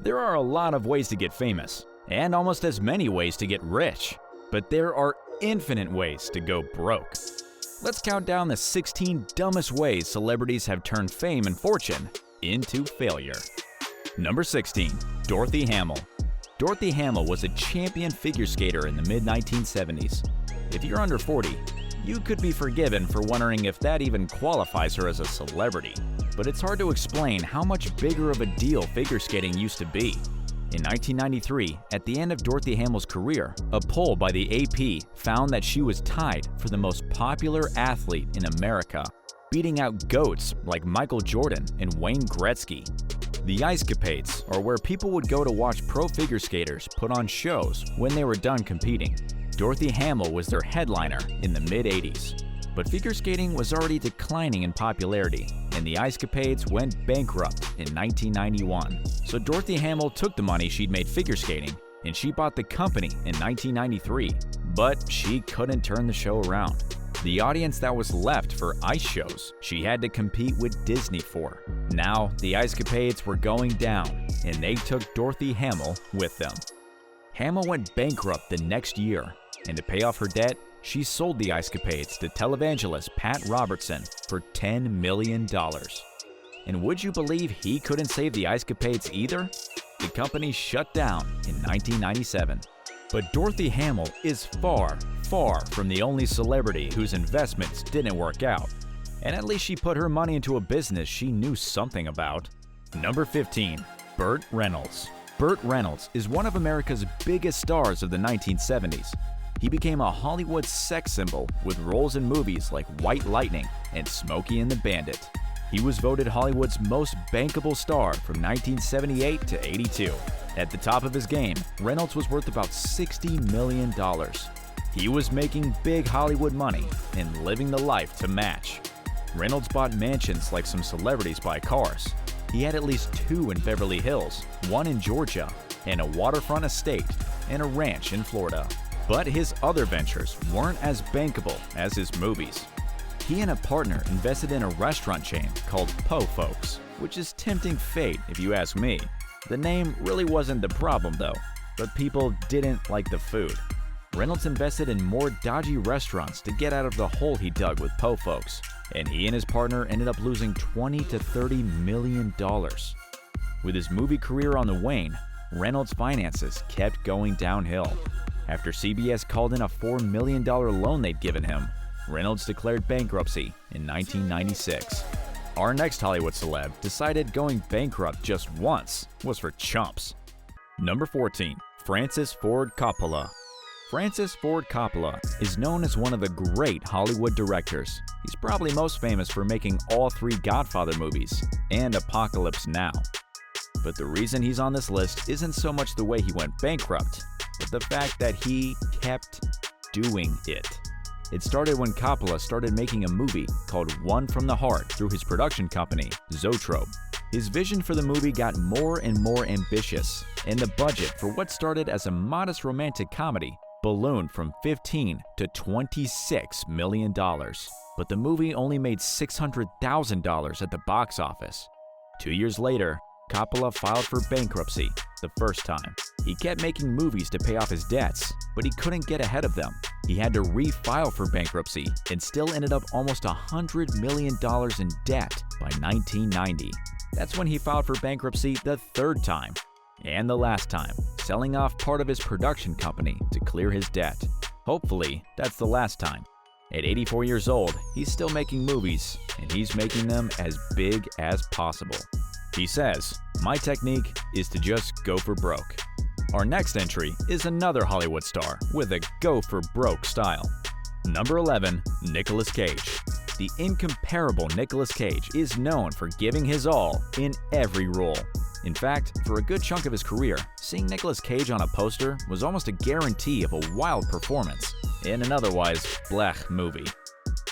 There are a lot of ways to get famous, and almost as many ways to get rich. But there are infinite ways to go broke. Let's count down the 16 dumbest ways celebrities have turned fame and fortune into failure. Number 16. Dorothy Hamill. Dorothy Hamill was a champion figure skater in the mid-1970s. If you're under 40, you could be forgiven for wondering if that even qualifies her as a celebrity. But it's hard to explain how much bigger of a deal figure skating used to be. In 1993, at the end of Dorothy Hamill's career, a poll by the AP found that she was tied for the most popular athlete in America, beating out GOATs like Michael Jordan and Wayne Gretzky. The Ice Capades are where people would go to watch pro figure skaters put on shows when they were done competing. Dorothy Hamill was their headliner in the mid-80s. But figure skating was already declining in popularity, and the Ice Capades went bankrupt in 1991. So Dorothy Hamill took the money she'd made figure skating, and she bought the company in 1993. But she couldn't turn the show around. The audience that was left for ice shows, she had to compete with Disney for. Now, the Ice Capades were going down, and they took Dorothy Hamill with them. Hamill went bankrupt the next year, and to pay off her debt, she sold the Ice Capades to televangelist Pat Robertson for $10 million. And would you believe he couldn't save the Ice Capades either? The company shut down in 1997. But Dorothy Hamill is far, far from the only celebrity whose investments didn't work out. And at least she put her money into a business she knew something about. Number 15. Burt Reynolds. Burt Reynolds is one of America's biggest stars of the 1970s. He became a Hollywood sex symbol with roles in movies like White Lightning and Smokey and the Bandit. He was voted Hollywood's most bankable star from 1978 to 82. At the top of his game, Reynolds was worth about $60 million. He was making big Hollywood money and living the life to match. Reynolds bought mansions like some celebrities buy cars. He had at least 2 in Beverly Hills, 1 in Georgia, and a waterfront estate and a ranch in Florida. But his other ventures weren't as bankable as his movies. He and a partner invested in a restaurant chain called Po Folks, which is tempting fate if you ask me. The name really wasn't the problem though, but people didn't like the food. Reynolds invested in more dodgy restaurants to get out of the hole he dug with Po Folks, and he and his partner ended up losing $20 to $30 million. With his movie career on the wane, Reynolds' finances kept going downhill. After CBS called in a $4 million loan they'd given him, Reynolds declared bankruptcy in 1996. Our next Hollywood celeb decided going bankrupt just once was for chumps. Number 14. Francis Ford Coppola. Francis Ford Coppola is known as one of the great Hollywood directors. He's probably most famous for making all 3 Godfather movies and Apocalypse Now. But the reason he's on this list isn't so much the way he went bankrupt, but the fact that he kept doing it. It started when Coppola started making a movie called One from the Heart through his production company, Zoetrope. His vision for the movie got more and more ambitious, and the budget for what started as a modest romantic comedy ballooned from $15 to $26 million. But the movie only made $600,000 at the box office. 2 years later, Coppola filed for bankruptcy the first time. He kept making movies to pay off his debts, but he couldn't get ahead of them. He had to refile for bankruptcy and still ended up almost $100 million in debt by 1990. That's when he filed for bankruptcy the 3rd time, and the last time, selling off part of his production company to clear his debt. Hopefully, that's the last time. At 84 years old, he's still making movies, and he's making them as big as possible. He says, "My technique is to just go for broke." Our next entry is another Hollywood star with a go-for-broke style. Number 11. Nicolas Cage. The incomparable Nicolas Cage is known for giving his all in every role. In fact, for a good chunk of his career, seeing Nicolas Cage on a poster was almost a guarantee of a wild performance in an otherwise blech movie.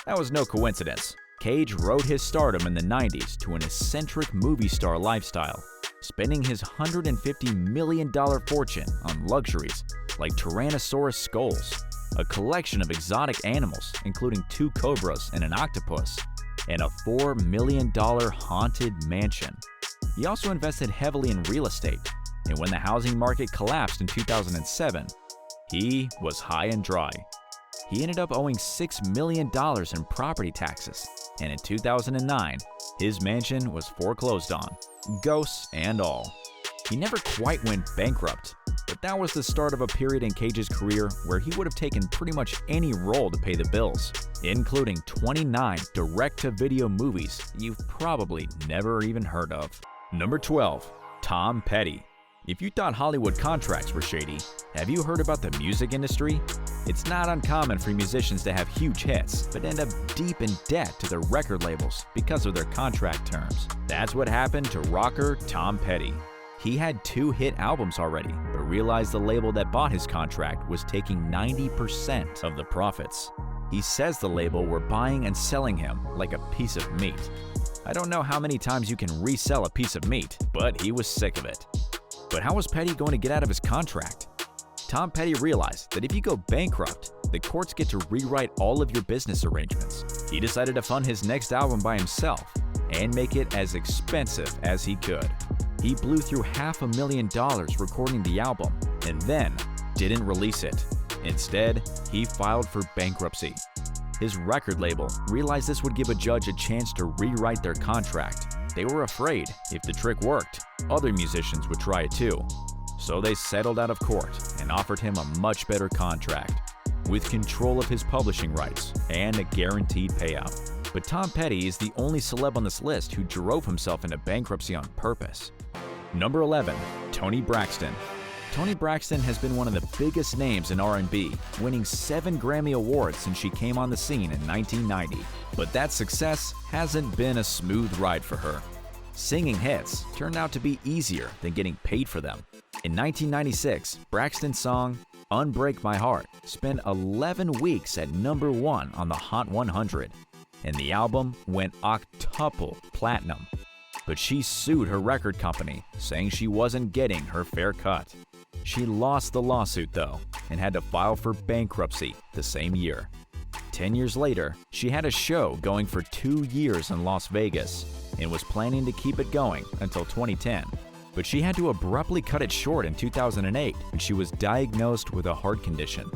That was no coincidence. Cage rode his stardom in the 90s to an eccentric movie star lifestyle, spending his $150 million fortune on luxuries like Tyrannosaurus skulls, a collection of exotic animals including 2 cobras and an octopus, and a $4 million haunted mansion. He also invested heavily in real estate, and when the housing market collapsed in 2007, he was high and dry. He ended up owing $6 million in property taxes, and in 2009, his mansion was foreclosed on, ghosts and all. He never quite went bankrupt, but that was the start of a period in Cage's career where he would have taken pretty much any role to pay the bills, including 29 direct-to-video movies you've probably never even heard of. Number 12. Tom Petty. If you thought Hollywood contracts were shady, have you heard about the music industry? It's not uncommon for musicians to have huge hits, but end up deep in debt to their record labels because of their contract terms. That's what happened to rocker Tom Petty. He had 2 hit albums already, but realized the label that bought his contract was taking 90% of the profits. He says the label were buying and selling him like a piece of meat. I don't know how many times you can resell a piece of meat, but he was sick of it. But how was Petty going to get out of his contract? Tom Petty realized that if you go bankrupt, the courts get to rewrite all of your business arrangements. He decided to fund his next album by himself and make it as expensive as he could. He blew through $500,000 recording the album and then didn't release it. Instead, he filed for bankruptcy. His record label realized this would give a judge a chance to rewrite their contract. They were afraid if the trick worked, other musicians would try it too. So they settled out of court and offered him a much better contract, with control of his publishing rights and a guaranteed payout. But Tom Petty is the only celeb on this list who drove himself into bankruptcy on purpose. Number 11. Toni Braxton. Toni Braxton has been one of the biggest names in R&B, winning 7 Grammy Awards since she came on the scene in 1990. But that success hasn't been a smooth ride for her. Singing hits turned out to be easier than getting paid for them. In 1996, Braxton's song "Unbreak My Heart" spent 11 weeks at number 1 on the Hot 100, and the album went octuple platinum. But she sued her record company, saying she wasn't getting her fair cut. She lost the lawsuit though, and had to file for bankruptcy the same year. 10 years later, she had a show going for 2 years in Las Vegas and was planning to keep it going until 2010. But she had to abruptly cut it short in 2008 when she was diagnosed with a heart condition.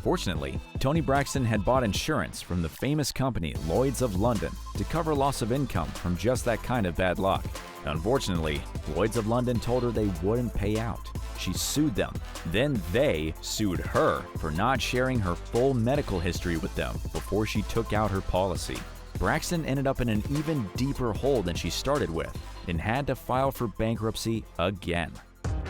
Fortunately, Toni Braxton had bought insurance from the famous company Lloyd's of London to cover loss of income from just that kind of bad luck. Unfortunately, Lloyd's of London told her they wouldn't pay out. She sued them. Then they sued her for not sharing her full medical history with them before she took out her policy. Braxton ended up in an even deeper hole than she started with and had to file for bankruptcy again.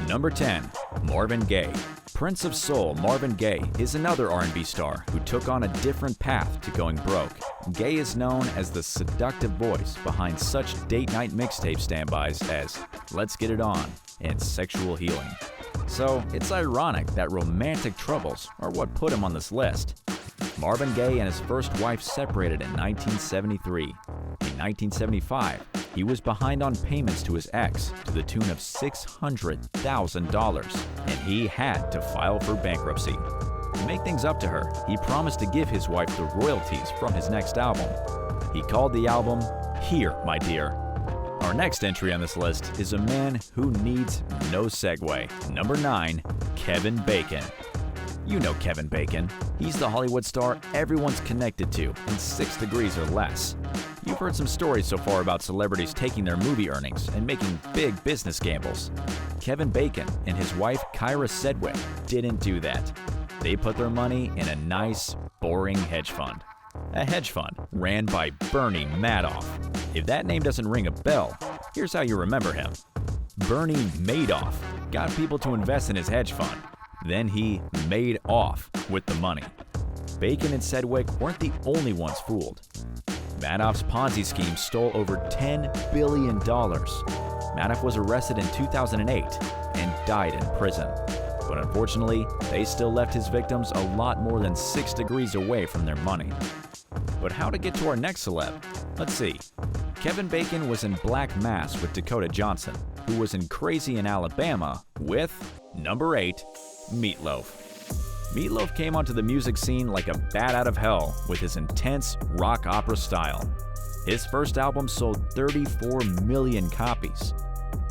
Number 10. Marvin Gaye. Prince of Soul Marvin Gaye is another R&B star who took on a different path to going broke. Gaye is known as the seductive voice behind such date-night mixtape standbys as "Let's Get It On" and "Sexual Healing." So it's ironic that romantic troubles are what put him on this list. Marvin Gaye and his first wife separated in 1973. In 1975, he was behind on payments to his ex to the tune of $600,000, and he had to file for bankruptcy. To make things up to her, he promised to give his wife the royalties from his next album. He called the album "Here, My Dear." Our next entry on this list is a man who needs no segue. Number 9. Kevin Bacon. You know Kevin Bacon. He's the Hollywood star everyone's connected to in 6 Degrees or Less. You've heard some stories so far about celebrities taking their movie earnings and making big business gambles. Kevin Bacon and his wife Kyra Sedgwick didn't do that. They put their money in a nice, boring hedge fund. A hedge fund ran by Bernie Madoff. If that name doesn't ring a bell, here's how you remember him. Bernie Madoff got people to invest in his hedge fund. Then he made off with the money. Bacon and Sedgwick weren't the only ones fooled. Madoff's Ponzi scheme stole over $10 billion. Madoff was arrested in 2008 and died in prison. But unfortunately, they still left his victims a lot more than 6 degrees away from their money. But how to get to our next celeb? Let's see. Kevin Bacon was in Black Mass with Dakota Johnson, who was in Crazy in Alabama with, number 8, Meatloaf. Meatloaf came onto the music scene like a bat out of hell with his intense rock opera style. His first album sold 34 million copies.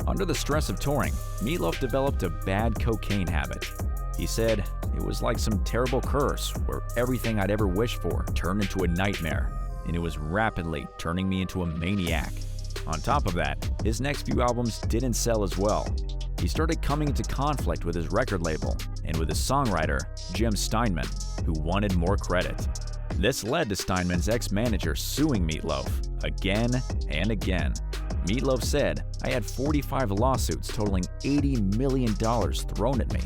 Under the stress of touring, Meatloaf developed a bad cocaine habit. He said, "It was like some terrible curse where everything I'd ever wished for turned into a nightmare, and it was rapidly turning me into a maniac." On top of that, his next few albums didn't sell as well. He started coming into conflict with his record label and with his songwriter, Jim Steinman, who wanted more credit. This led to Steinman's ex-manager suing Meatloaf again and again. Meatloaf said, "I had 45 lawsuits totaling $80 million thrown at me.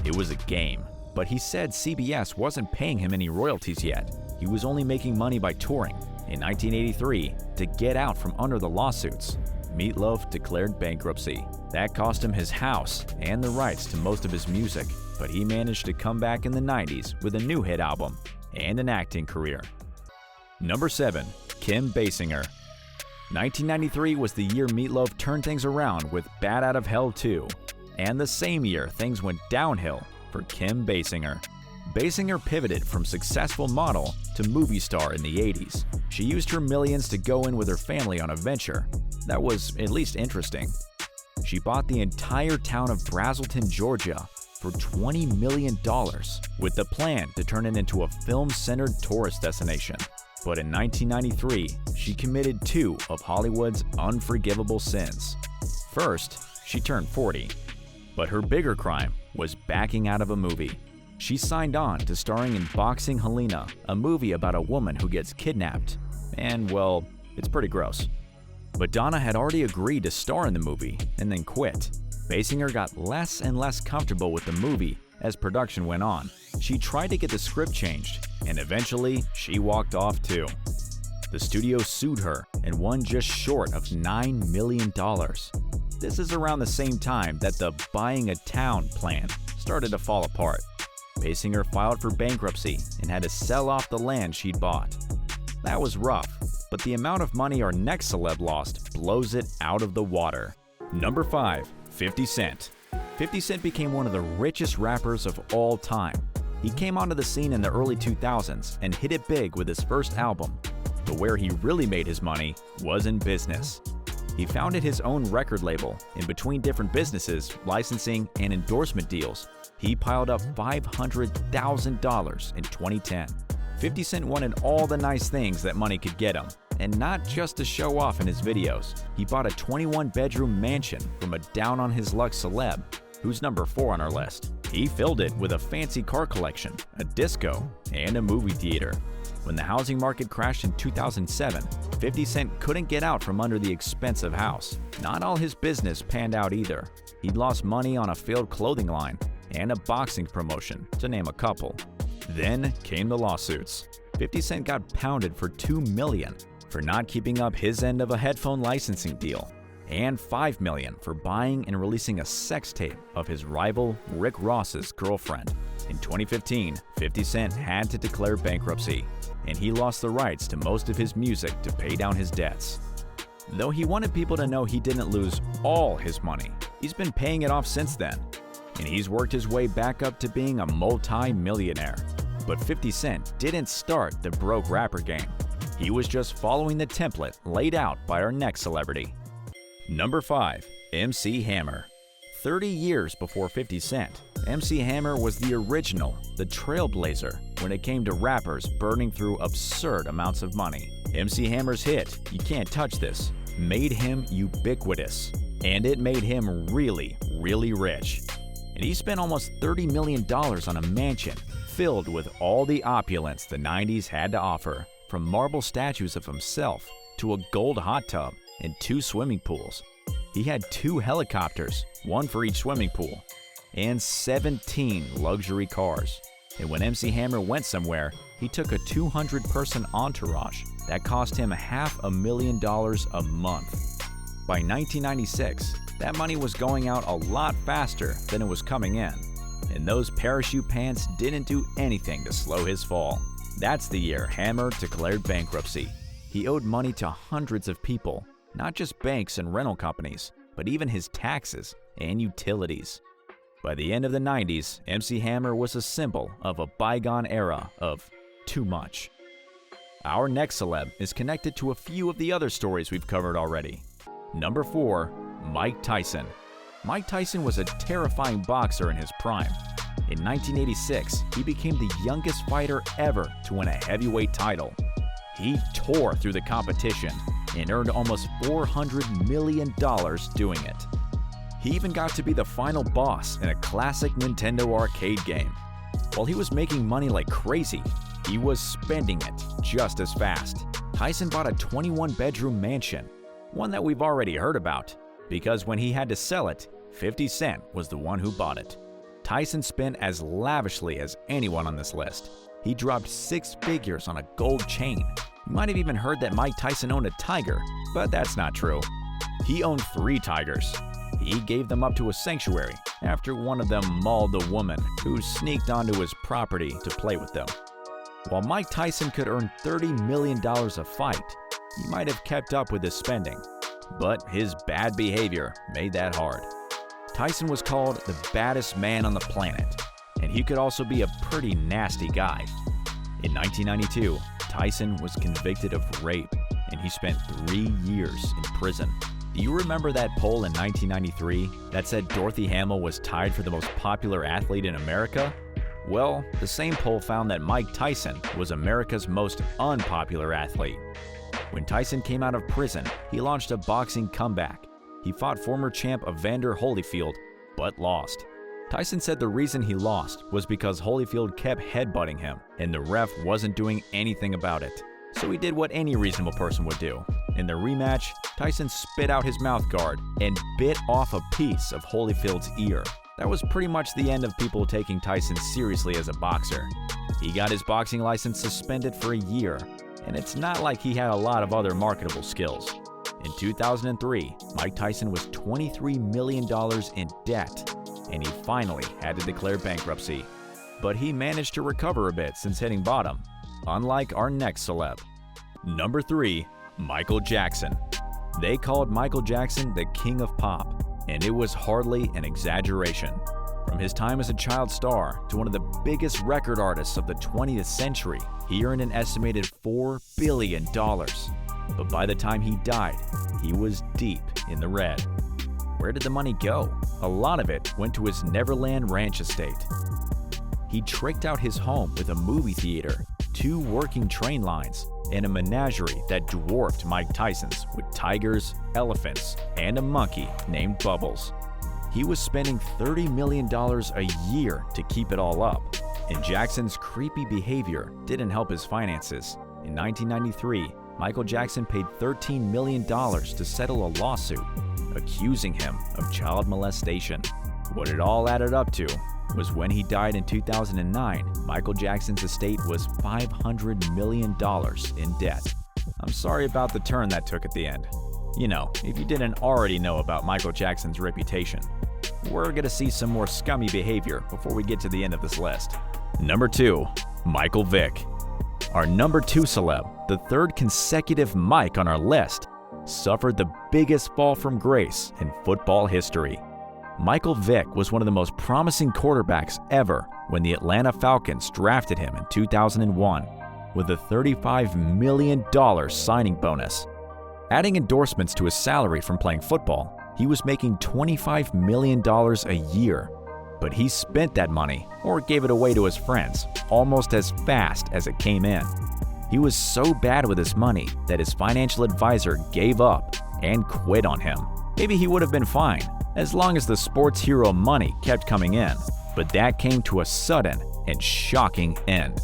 It was a game." But he said CBS wasn't paying him any royalties yet. He was only making money by touring. In 1983, to get out from under the lawsuits, Meatloaf declared bankruptcy. That cost him his house and the rights to most of his music, but he managed to come back in the 90s with a new hit album and an acting career. Number 7. Kim Basinger. 1993 was the year Meatloaf turned things around with Bat Out of Hell 2, and the same year things went downhill for Kim Basinger. Basinger pivoted from successful model to movie star in the 80s. She used her millions to go in with her family on a venture that was at least interesting. She bought the entire town of Brazelton, Georgia for $20 million with the plan to turn it into a film-centered tourist destination. But in 1993, she committed two of Hollywood's unforgivable sins. First, she turned 40. But her bigger crime was backing out of a movie. She signed on to starring in Boxing Helena, a movie about a woman who gets kidnapped. And, well, it's pretty gross. But Donna had already agreed to star in the movie and then quit. Basinger got less and less comfortable with the movie as production went on. She tried to get the script changed, and eventually she walked off too. The studio sued her and won just short of $9 million. This is around the same time that the buying a town plan started to fall apart. Basinger filed for bankruptcy and had to sell off the land she'd bought. That was rough, but the amount of money our next celeb lost blows it out of the water. Number 5. 50 Cent. 50 Cent became one of the richest rappers of all time. He came onto the scene in the early 2000s and hit it big with his first album. But where he really made his money was in business. He founded his own record label. In between different businesses, licensing, and endorsement deals, he piled up $500,000 in 2010. 50 Cent wanted all the nice things that money could get him, and not just to show off in his videos. He bought a 21-bedroom mansion from a down-on-his-luck celeb, who's number 4 on our list. He filled it with a fancy car collection, a disco, and a movie theater. When the housing market crashed in 2007, 50 Cent couldn't get out from under the expensive house. Not all his business panned out either. He'd lost money on a failed clothing line and a boxing promotion, to name a couple. Then came the lawsuits. 50 Cent got pounded for $2 million for not keeping up his end of a headphone licensing deal, and $5 million for buying and releasing a sex tape of his rival Rick Ross's girlfriend. In 2015, 50 Cent had to declare bankruptcy, and he lost the rights to most of his music to pay down his debts. Though he wanted people to know he didn't lose all his money, he's been paying it off since then, and he's worked his way back up to being a multi-millionaire. But 50 Cent didn't start the broke rapper game. He was just following the template laid out by our next celebrity. Number 5. MC Hammer. 30 years before 50 Cent, MC Hammer was the original, the trailblazer, when it came to rappers burning through absurd amounts of money. MC Hammer's hit, "You Can't Touch This," made him ubiquitous, and it made him really, really rich. And he spent almost $30 million on a mansion filled with all the opulence the 90s had to offer, from marble statues of himself to a gold hot tub and 2 swimming pools. He had 2 helicopters, one for each swimming pool, and 17 luxury cars. And when MC Hammer went somewhere, he took a 200-person entourage that cost him $500,000 a month. By 1996, that money was going out a lot faster than it was coming in, and those parachute pants didn't do anything to slow his fall. That's the year Hammer declared bankruptcy. He owed money to hundreds of people, not just banks and rental companies, but even his taxes and utilities. By the end of the 90s, MC Hammer was a symbol of a bygone era of too much. Our next celeb is connected to a few of the other stories we've covered already. Number 4. Mike Tyson. Mike Tyson was a terrifying boxer in his prime. In 1986, he became the youngest fighter ever to win a heavyweight title. He tore through the competition and earned almost $400 million doing it. He even got to be the final boss in a classic Nintendo arcade game. While he was making money like crazy, he was spending it just as fast. Tyson bought a 21-bedroom mansion, one that we've already heard about, because when he had to sell it, 50 Cent was the one who bought it. Tyson spent as lavishly as anyone on this list. He dropped 6 figures on a gold chain. You might have even heard that Mike Tyson owned a tiger, but that's not true. He owned 3 tigers. He gave them up to a sanctuary after one of them mauled a woman who sneaked onto his property to play with them. While Mike Tyson could earn $30 million a fight, he might have kept up with his spending, but his bad behavior made that hard. Tyson was called the baddest man on the planet, and he could also be a pretty nasty guy. In 1992, Tyson was convicted of rape, and he spent 3 years in prison. Do you remember that poll in 1993 that said Dorothy Hamill was tied for the most popular athlete in America? Well, the same poll found that Mike Tyson was America's most unpopular athlete. When Tyson came out of prison, he launched a boxing comeback. He fought former champ Evander Holyfield, but lost. Tyson said the reason he lost was because Holyfield kept headbutting him, and the ref wasn't doing anything about it. So he did what any reasonable person would do. In the rematch, Tyson spit out his mouthguard and bit off a piece of Holyfield's ear. That was pretty much the end of people taking Tyson seriously as a boxer. He got his boxing license suspended for a year, and it's not like he had a lot of other marketable skills. In 2003, Mike Tyson was $23 million in debt, and he finally had to declare bankruptcy. But he managed to recover a bit since hitting bottom, unlike our next celeb. Number 3. Michael Jackson. They called Michael Jackson the king of pop, and it was hardly an exaggeration. From his time as a child star to one of the biggest record artists of the 20th century, he earned an estimated $4 billion. But by the time he died, he was deep in the red. Where did the money go? A lot of it went to his Neverland Ranch estate. He tricked out his home with a movie theater, 2 working train lines, and a menagerie that dwarfed Mike Tyson's with tigers, elephants, and a monkey named Bubbles. He was spending $30 million a year to keep it all up, and Jackson's creepy behavior didn't help his finances. In 1993, Michael Jackson paid $13 million to settle a lawsuit, accusing him of child molestation. What it all added up to was when he died in 2009, Michael Jackson's estate was $500 million in debt. I'm sorry about the turn that took at the end. You know, if you didn't already know about Michael Jackson's reputation. We're gonna see some more scummy behavior before we get to the end of this list. Number 2. Michael Vick. Our number 2 celeb, the 3rd consecutive Mike on our list, suffered the biggest fall from grace in football history. Michael Vick was one of the most promising quarterbacks ever when the Atlanta Falcons drafted him in 2001 with a $35 million signing bonus. Adding endorsements to his salary from playing football, he was making $25 million a year. But he spent that money, or gave it away to his friends, almost as fast as it came in. He was so bad with his money that his financial advisor gave up and quit on him. Maybe he would have been fine, as long as the sports hero money kept coming in, but that came to a sudden and shocking end.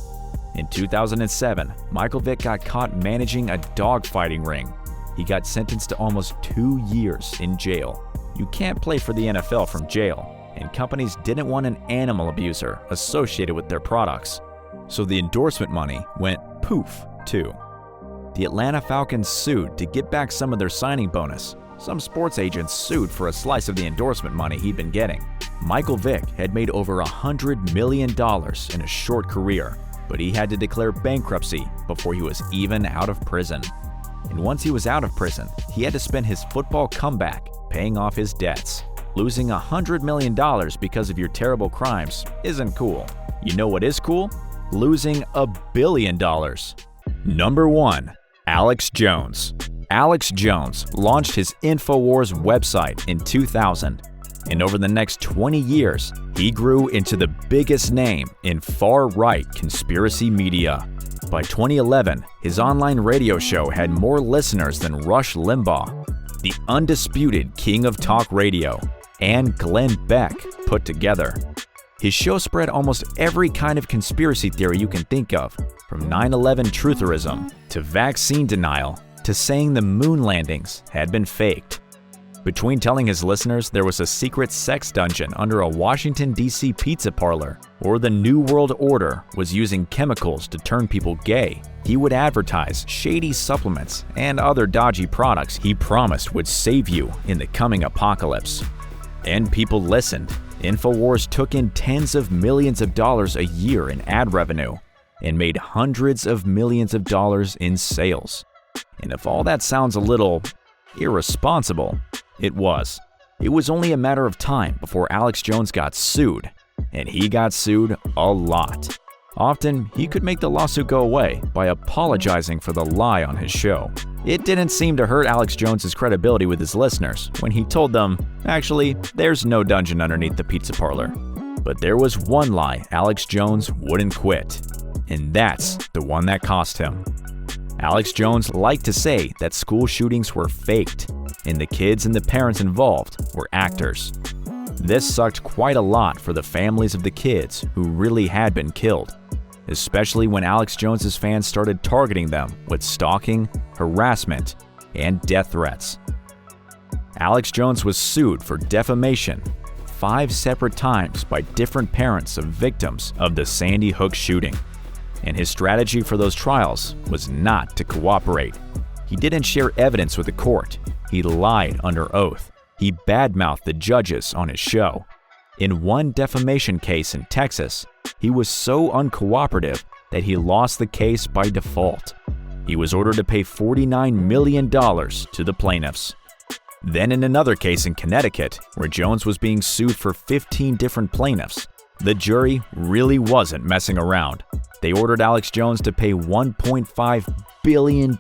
In 2007, Michael Vick got caught managing a dogfighting ring. He got sentenced to almost 2 years in jail. You can't play for the NFL from jail, and companies didn't want an animal abuser associated with their products. So the endorsement money went poof, too. The Atlanta Falcons sued to get back some of their signing bonus. Some sports agents sued for a slice of the endorsement money he'd been getting. Michael Vick had made over $100 million in a short career, but he had to declare bankruptcy before he was even out of prison. And once he was out of prison, he had to spend his football comeback paying off his debts. Losing $100 million because of your terrible crimes isn't cool. You know what is cool? Losing $1 billion. Number 1. Alex Jones. Alex Jones launched his InfoWars website in 2000, and over the next 20 years, he grew into the biggest name in far-right conspiracy media. By 2011, his online radio show had more listeners than Rush Limbaugh, the undisputed king of talk radio, and Glenn Beck put together. His show spread almost every kind of conspiracy theory you can think of, from 9/11 trutherism to vaccine denial to saying the moon landings had been faked. Between telling his listeners there was a secret sex dungeon under a Washington, D.C. pizza parlor, or the New World Order was using chemicals to turn people gay, he would advertise shady supplements and other dodgy products he promised would save you in the coming apocalypse. And people listened. InfoWars took in tens of millions of dollars a year in ad revenue and made hundreds of millions of dollars in sales. And if all that sounds a little irresponsible, it was. It was only a matter of time before Alex Jones got sued, and he got sued a lot. Often, he could make the lawsuit go away by apologizing for the lie on his show. It didn't seem to hurt Alex Jones' credibility with his listeners when he told them, actually, there's no dungeon underneath the pizza parlor. But there was one lie Alex Jones wouldn't quit, and that's the one that cost him. Alex Jones liked to say that school shootings were faked, and the kids and the parents involved were actors. This sucked quite a lot for the families of the kids who really had been killed, especially when Alex Jones's fans started targeting them with stalking, harassment, and death threats. Alex Jones was sued for defamation 5 separate times by different parents of victims of the Sandy Hook shooting. And his strategy for those trials was not to cooperate. He didn't share evidence with the court. He lied under oath. He badmouthed the judges on his show. In one defamation case in Texas, he was so uncooperative that he lost the case by default. He was ordered to pay $49 million to the plaintiffs. Then in another case in Connecticut, where Jones was being sued for 15 different plaintiffs, the jury really wasn't messing around. They ordered Alex Jones to pay $1.5 billion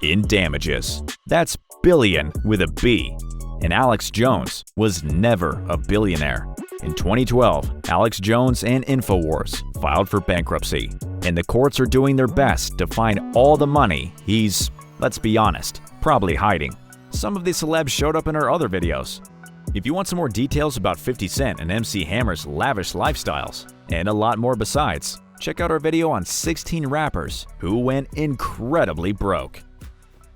in damages. That's billion with a B. And Alex Jones was never a billionaire. In 2012, Alex Jones and InfoWars filed for bankruptcy, and the courts are doing their best to find all the money he's, let's be honest, probably hiding. Some of the celebs showed up in our other videos. If you want some more details about 50 Cent and MC Hammer's lavish lifestyles, and a lot more besides, check out our video on 16 rappers who went incredibly broke.